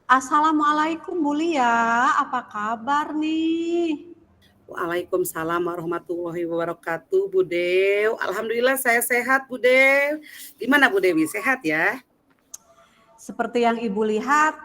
Assalamualaikum Bu Lia, apa kabar nih? Waalaikumsalam warahmatullahi wabarakatuh, Bu Dew. Alhamdulillah saya sehat, Bu Dew. Gimana Bu Dewi, sehat ya? Seperti yang Ibu lihat,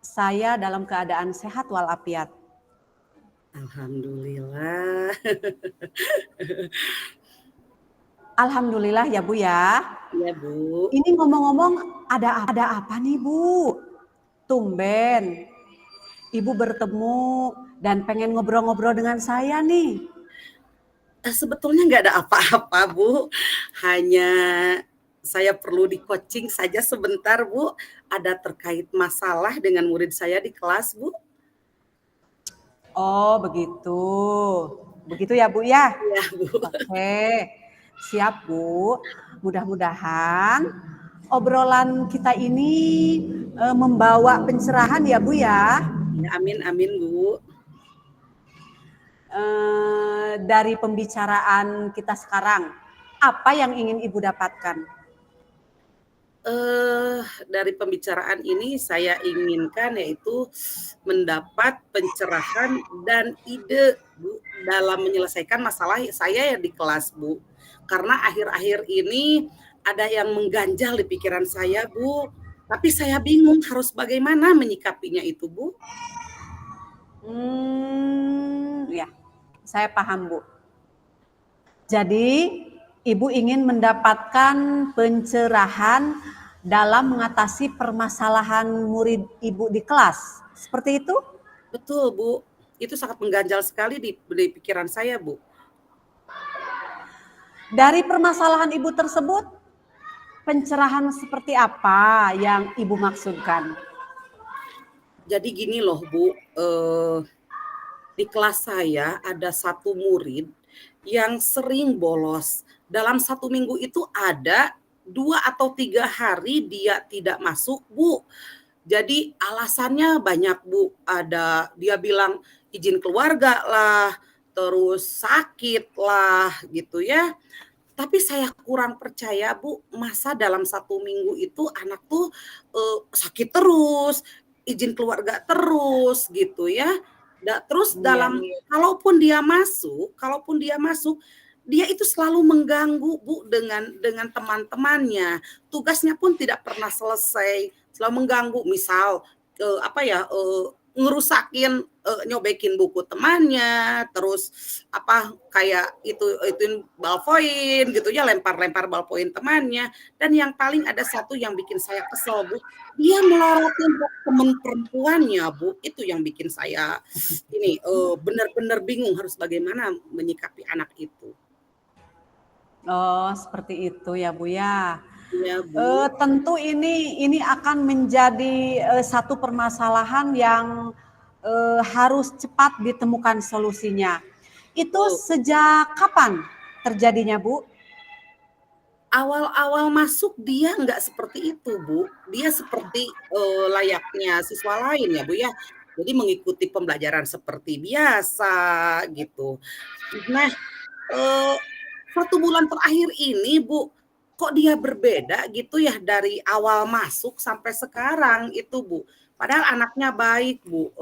saya dalam keadaan sehat walafiat. Alhamdulillah. Alhamdulillah ya Bu ya. Ya Bu. Ini ngomong-ngomong ada apa nih Bu? Tumben, Ibu bertemu dan pengen ngobrol-ngobrol dengan saya nih. Sebetulnya nggak ada apa-apa Bu. Hanya saya perlu di-coaching saja sebentar Bu. Ada terkait masalah dengan murid saya di kelas Bu. Oh begitu, begitu ya Bu ya. Ya Bu. Oke, siap Bu. Mudah-mudahan obrolan kita ini membawa pencerahan ya Bu ya. Ya, amin amin Bu. Dari pembicaraan kita sekarang, apa yang ingin Ibu dapatkan? Dari pembicaraan ini saya inginkan yaitu mendapat pencerahan dan ide Bu dalam menyelesaikan masalah saya yang di kelas Bu. Karena akhir-akhir ini ada yang mengganjal di pikiran saya Bu, tapi saya bingung harus bagaimana menyikapinya itu Bu. Ya, saya paham Bu. Jadi Ibu ingin mendapatkan pencerahan dalam mengatasi permasalahan murid Ibu di kelas. Seperti itu? Betul Bu, itu sangat mengganjal sekali di pikiran saya Bu. Dari permasalahan Ibu tersebut, pencerahan seperti apa yang Ibu maksudkan? Jadi gini loh Bu, di kelas saya ada satu murid yang sering bolos. Dalam 1 minggu itu ada 2 atau 3 hari dia tidak masuk Bu. Jadi alasannya banyak Bu, ada dia bilang izin keluarga lah, terus sakit lah gitu ya. Tapi saya kurang percaya Bu, masa dalam 1 minggu itu anak tuh sakit terus, izin keluarga terus gitu ya. Terus Iya. kalaupun dia masuk, dia itu selalu mengganggu Bu dengan teman-temannya. Tugasnya pun tidak pernah selesai, selalu mengganggu. Misal ngerusakin, nyobekin buku temannya, terus kayak ituin ballpoint gitu ya, lempar-lempar ballpoint temannya. Dan yang paling ada satu yang bikin saya kesel Bu, dia melorotin teman perempuannya Bu, itu yang bikin saya ini benar-benar bingung harus bagaimana menyikapi anak itu. Oh, seperti itu ya Bu ya. Iya Bu. Tentu ini akan menjadi satu permasalahan yang harus cepat ditemukan solusinya. Itu sejak kapan terjadinya Bu? Awal-awal masuk dia nggak seperti itu Bu, dia seperti layaknya siswa lain ya Bu ya. Jadi mengikuti pembelajaran seperti biasa gitu. Nah, 1 bulan terakhir ini Bu, kok dia berbeda gitu ya dari awal masuk sampai sekarang itu Bu. Padahal anaknya baik Bu,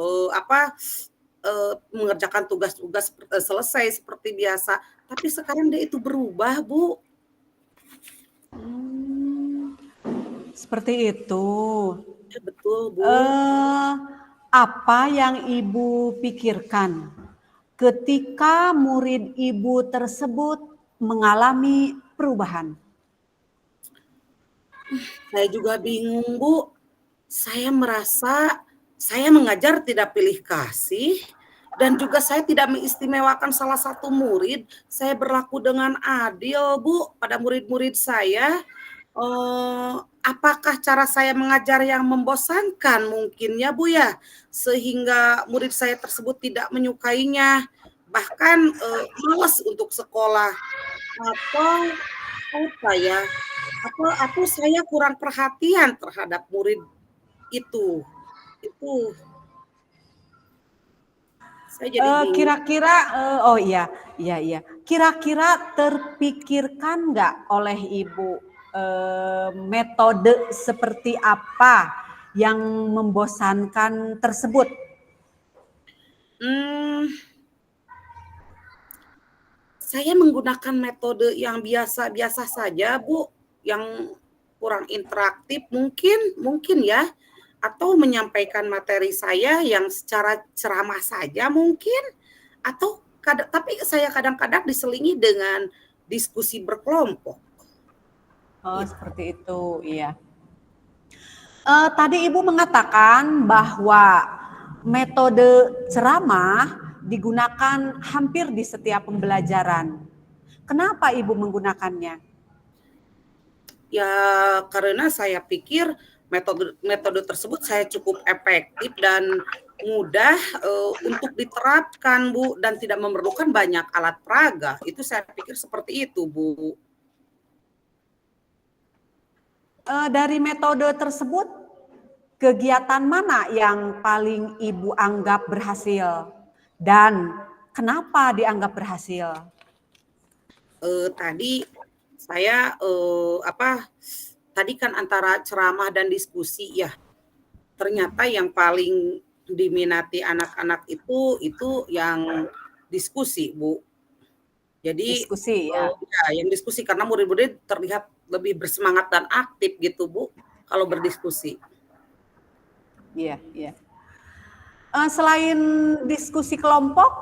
mengerjakan tugas-tugas selesai seperti biasa. Tapi sekarang dia itu berubah Bu. Seperti itu. Ya betul Bu. Apa yang Ibu pikirkan ketika murid Ibu tersebut mengalami perubahan? Saya juga bingung Bu. Saya merasa saya mengajar tidak pilih kasih dan juga saya tidak mengistimewakan salah satu murid. Saya berlaku dengan adil Bu pada murid-murid saya. Apakah cara saya mengajar yang membosankan mungkin ya Bu ya, sehingga murid saya tersebut tidak menyukainya, bahkan malas untuk sekolah, atau apa ya, atau saya kurang perhatian terhadap murid itu saya jadi bingung. Kira-kira, oh iya. Kira-kira terpikirkan nggak oleh Ibu metode seperti apa yang membosankan tersebut? Hmm, saya menggunakan metode yang biasa-biasa saja, Bu, yang kurang interaktif mungkin ya, atau menyampaikan materi saya yang secara ceramah saja mungkin, atau tapi saya kadang-kadang diselingi dengan diskusi berkelompok, Oh, gitu. seperti itu, iya. Tadi Ibu mengatakan bahwa metode ceramah digunakan hampir di setiap pembelajaran. Kenapa Ibu menggunakannya? Ya karena saya pikir metode metode tersebut saya cukup efektif dan mudah, untuk diterapkan, Bu, dan tidak memerlukan banyak alat peraga, itu saya pikir seperti itu, Bu. Dari metode tersebut, kegiatan mana yang paling Ibu anggap berhasil? Dan kenapa dianggap berhasil? Tadi saya, tadi kan antara ceramah dan diskusi ya, ternyata yang paling diminati anak-anak itu yang diskusi, Bu. Jadi, Diskusi ya. ya yang diskusi karena murid-murid terlihat lebih bersemangat dan aktif gitu, Bu, kalau berdiskusi. Iya, iya. Selain diskusi kelompok,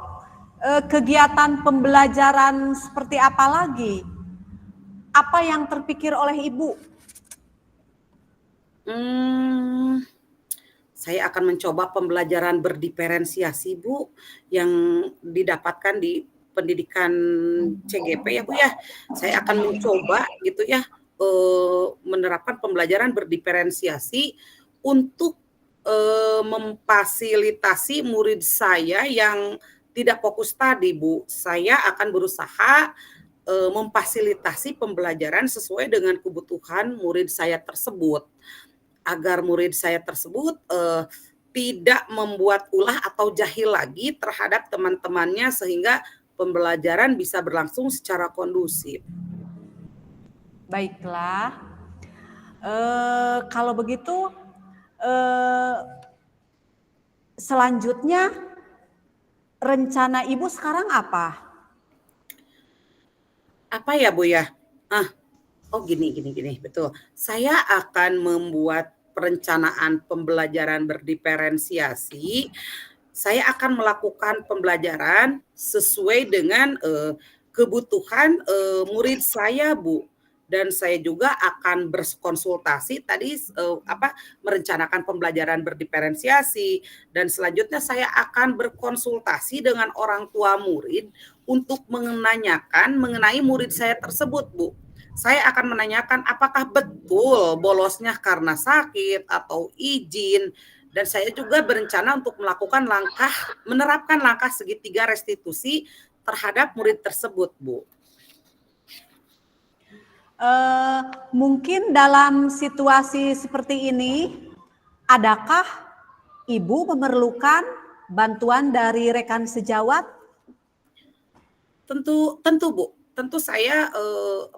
kegiatan pembelajaran seperti apa lagi? Apa yang terpikir oleh Ibu? Mmm, saya akan mencoba pembelajaran berdiferensiasi, Bu, yang didapatkan di pendidikan CGP ya, Bu, ya. Saya akan mencoba gitu ya, menerapkan pembelajaran berdiferensiasi untuk, memfasilitasi murid saya yang tidak fokus tadi, Bu. Saya akan berusaha, memfasilitasi pembelajaran sesuai dengan kebutuhan murid saya tersebut. Agar murid saya tersebut, tidak membuat ulah atau jahil lagi terhadap teman-temannya sehingga pembelajaran bisa berlangsung secara kondusif. Baiklah, kalau begitu, eee, selanjutnya rencana Ibu sekarang apa? Apa ya, Bu, ya? Ah, oh gini, betul. Saya akan membuat perencanaan pembelajaran berdiferensiasi. Saya akan melakukan pembelajaran sesuai dengan, kebutuhan, murid saya, Bu. Dan saya juga akan berkonsultasi tadi, merencanakan pembelajaran berdiferensiasi dan selanjutnya saya akan berkonsultasi dengan orang tua murid untuk menanyakan mengenai murid saya tersebut, Bu. Saya akan menanyakan apakah betul bolosnya karena sakit atau izin, dan saya juga berencana untuk menerapkan langkah segitiga restitusi terhadap murid tersebut, Bu. Mungkin dalam situasi seperti ini, adakah Ibu memerlukan bantuan dari rekan sejawat? Tentu tentu, Bu. Tentu saya,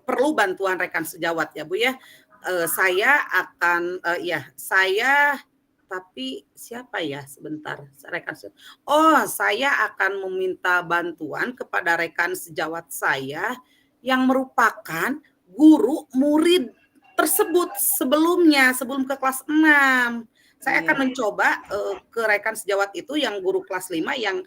perlu bantuan rekan sejawat ya, Bu, ya. Saya akan saya tapi siapa ya? Sebentar, rekan se oh, saya akan meminta bantuan kepada rekan sejawat saya yang merupakan guru murid tersebut sebelumnya, sebelum ke kelas 6. Saya Iya. akan mencoba, ke rekan sejawat itu yang guru kelas 5 yang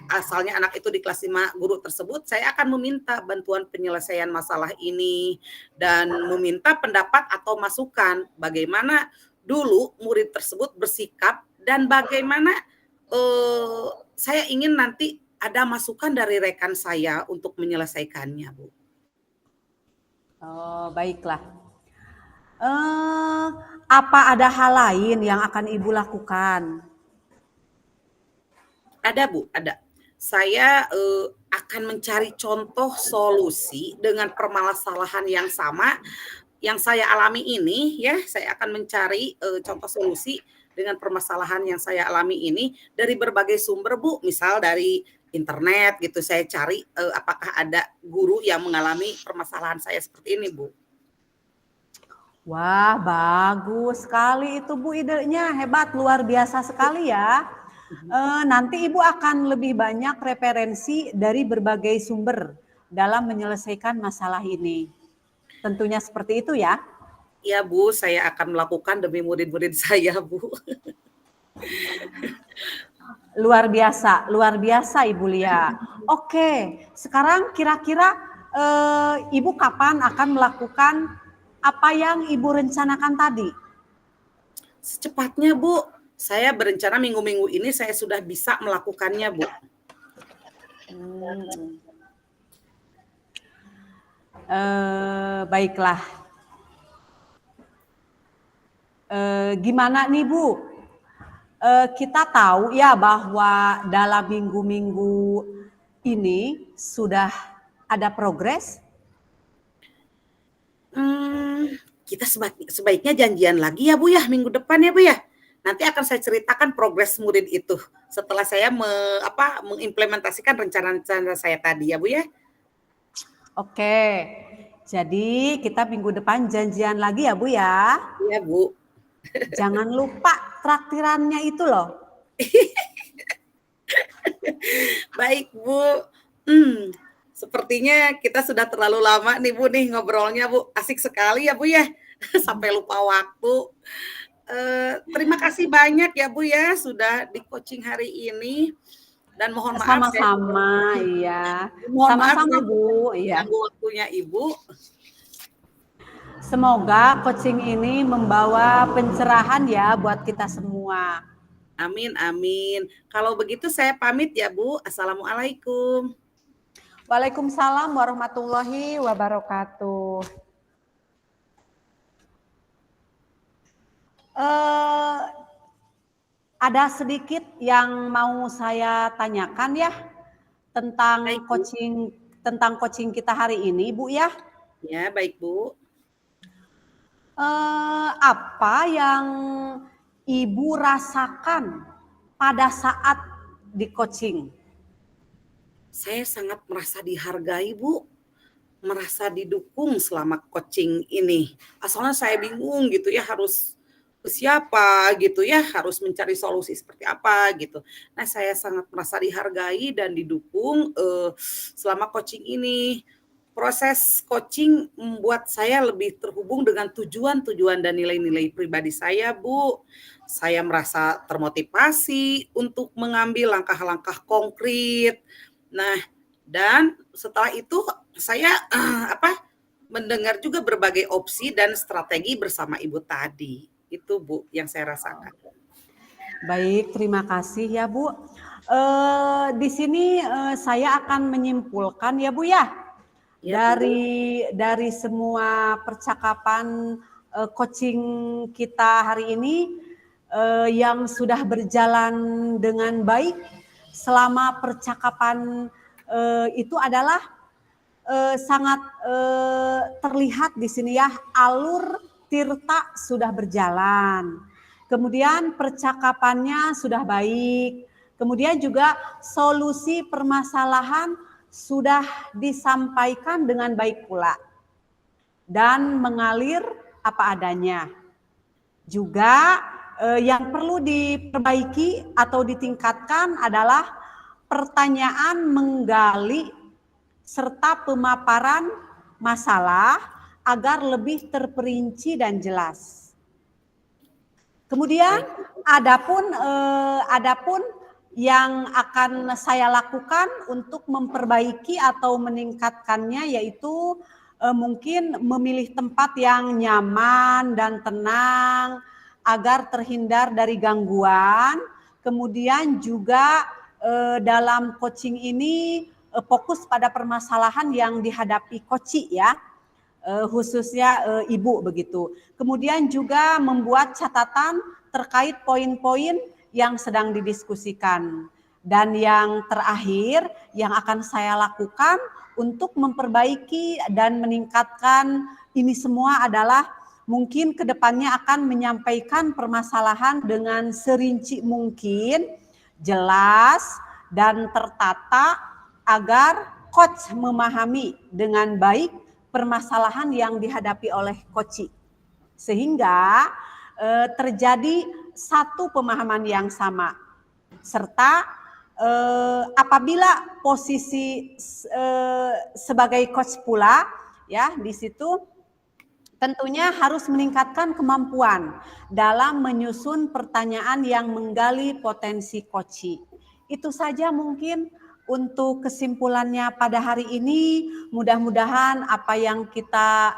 asalnya anak itu di kelas 5 guru tersebut, saya akan meminta bantuan penyelesaian masalah ini dan meminta pendapat atau masukan bagaimana dulu murid tersebut bersikap dan bagaimana saya ingin nanti ada masukan dari rekan saya untuk menyelesaikannya, Bu. Oh, baiklah. Eh, apa ada hal lain yang akan Ibu lakukan? Ada, Bu, ada. Saya, akan mencari contoh solusi dengan permasalahan yang sama yang saya alami ini ya, saya akan mencari, contoh solusi dengan permasalahan yang saya alami ini dari berbagai sumber, Bu. Misal dari internet gitu, saya cari, apakah ada guru yang mengalami permasalahan saya seperti ini, Bu. Wah, bagus sekali itu Bu idenya, hebat, luar biasa sekali ya. Nanti Ibu akan lebih banyak referensi dari berbagai sumber dalam menyelesaikan masalah ini. Tentunya seperti itu ya. Iya Bu, saya akan melakukan demi murid-murid saya Bu. Luar biasa Ibu Lia. Oke, sekarang kira-kira Ibu kapan akan melakukan apa yang Ibu rencanakan tadi? Secepatnya Bu, saya berencana minggu-minggu ini saya sudah bisa melakukannya Bu. Baiklah. Gimana nih Bu? Kita tahu ya bahwa dalam minggu-minggu ini sudah ada progres. Kita sebaiknya janjian lagi ya Bu ya minggu depan ya Bu ya. Nanti akan saya ceritakan progres murid itu setelah saya mengimplementasikan rencana-rencana saya tadi ya Bu ya. Oke, jadi kita minggu depan janjian lagi ya Bu ya. Iya Bu. Jangan lupa traktirannya itu loh. Baik Bu. Sepertinya kita sudah terlalu lama nih Bu nih ngobrolnya Bu. Asik sekali ya Bu ya. Sampai lupa waktu. Terima kasih banyak ya Bu ya sudah di coaching hari ini. Dan mohon maaf sama-sama iya. Mohon Sama-sama maaf, Bu, iya. ganggu waktunya Ibu. Semoga coaching ini membawa pencerahan ya buat kita semua. Amin, amin. Kalau begitu saya pamit ya Bu. Assalamualaikum. Waalaikumsalam warahmatullahi wabarakatuh. Ada sedikit yang mau saya tanyakan ya tentang Baik, coaching kita hari ini, Bu ya. Ya, baik Bu. Apa yang Ibu rasakan pada saat di coaching? Saya sangat merasa dihargai Bu, merasa didukung selama coaching ini. Asalnya saya bingung gitu ya harus ke siapa gitu ya, harus mencari solusi seperti apa gitu. Nah, saya sangat merasa dihargai dan didukung selama coaching ini. Proses coaching membuat saya lebih terhubung dengan tujuan-tujuan dan nilai-nilai pribadi saya, Bu. Saya merasa termotivasi untuk mengambil langkah-langkah konkret. Nah, dan setelah itu saya mendengar juga berbagai opsi dan strategi bersama Ibu tadi. Itu Bu yang saya rasakan. Baik, terima kasih ya Bu. Di sini saya akan menyimpulkan ya Bu ya. Ya, Dari semua percakapan coaching kita hari ini yang sudah berjalan dengan baik selama percakapan itu adalah sangat terlihat di sini ya, alur tirta sudah berjalan. Kemudian percakapannya sudah baik. Kemudian juga solusi permasalahan sudah disampaikan dengan baik pula dan mengalir apa adanya. Juga yang perlu diperbaiki atau ditingkatkan adalah pertanyaan menggali serta pemaparan masalah agar lebih terperinci dan jelas. Kemudian adapun yang akan saya lakukan untuk memperbaiki atau meningkatkannya yaitu mungkin memilih tempat yang nyaman dan tenang agar terhindar dari gangguan. Kemudian juga dalam coaching ini fokus pada permasalahan yang dihadapi coach ya, khususnya Ibu begitu. Kemudian juga membuat catatan terkait poin-poin yang sedang didiskusikan. Dan yang terakhir yang akan saya lakukan untuk memperbaiki dan meningkatkan ini semua adalah mungkin kedepannya akan menyampaikan permasalahan dengan serinci mungkin, jelas dan tertata agar coach memahami dengan baik permasalahan yang dihadapi oleh coach. sehingga terjadi satu pemahaman yang sama, serta apabila posisi sebagai coach pula ya di situ tentunya harus meningkatkan kemampuan dalam menyusun pertanyaan yang menggali potensi coach. Itu saja mungkin untuk kesimpulannya pada hari ini. Mudah-mudahan apa yang kita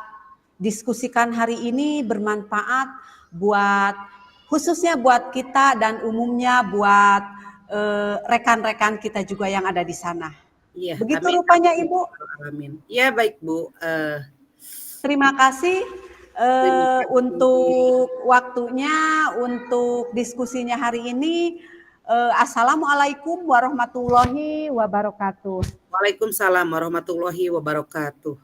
diskusikan hari ini bermanfaat buat khususnya buat kita dan umumnya buat rekan-rekan kita juga yang ada di sana. Iya, Begitu amin. rupanya Ibu. Amin. Ya baik Bu. Terima kasih untuk waktunya, untuk diskusinya hari ini. Assalamualaikum warahmatullahi wabarakatuh. Waalaikumsalam warahmatullahi wabarakatuh.